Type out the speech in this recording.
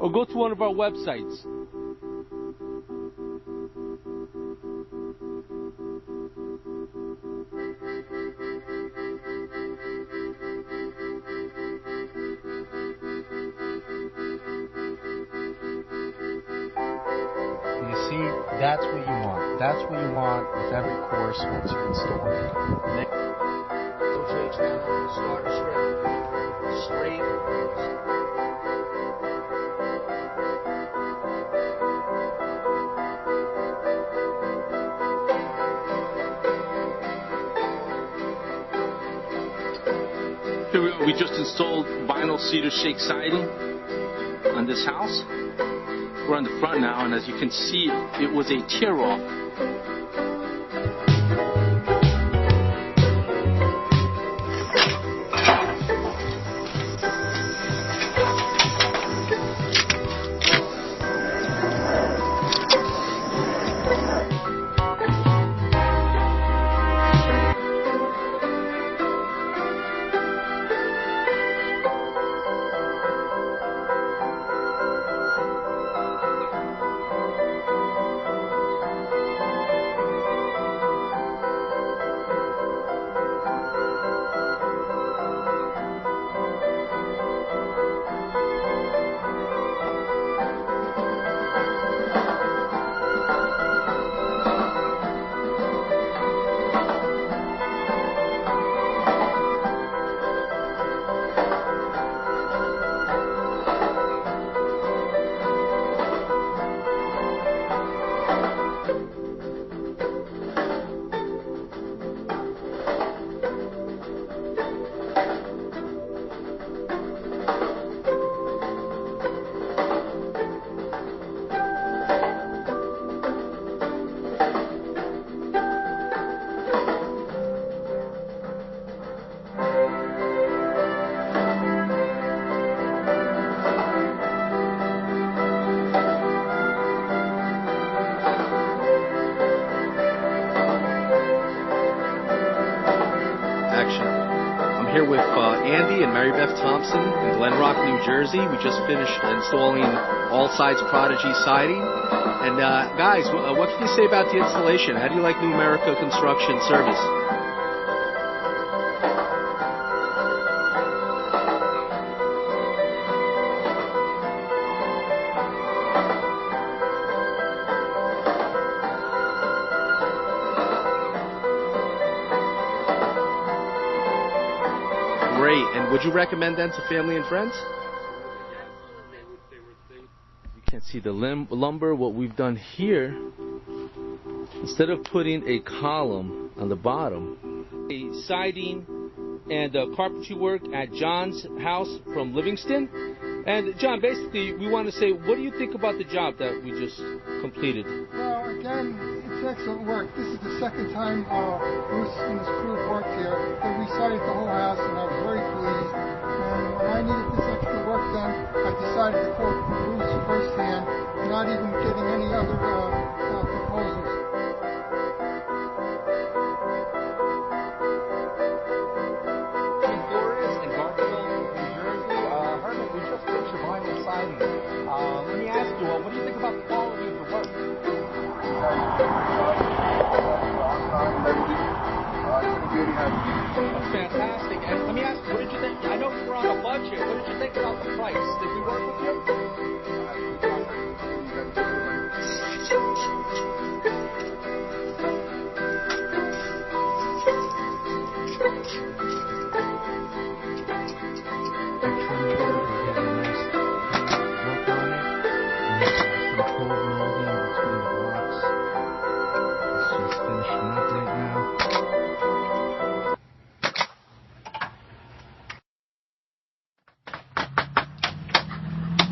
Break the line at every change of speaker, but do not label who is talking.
or go to one of our websites.
You see, that's what you want. That's what you want with every course once you install it. Rotate channel, starter strip, straight.
Here we just installed vinyl cedar shake siding on this house. We're on the front now, and as you can see, it was a tear-off.
I'm here with Andy and Mary Beth Thompson in Glen Rock, New Jersey. We just finished installing all sides Prodigy siding. And guys, what can you say about the installation? How do you like New America Construction Service? Great. And would you recommend them to family and friends?
You can see the lumber. What we've done here, instead of putting a column on the bottom, a siding and carpentry work at John's house from Livingston. And John, basically, we want to say, what do you think about the job that we just completed?
Well, again, it's excellent work. This is the second time Bruce and his crew have worked here. They resided the whole house, and I was very pleased. And when I needed this extra work done, I decided to quote Bruce firsthand, not even getting any other proposals.
Let me ask you, what do you think about the quality of the work?
Fantastic. And let me ask you, what did you think? I know you were on a budget. What did you think about the price? Did we work with you?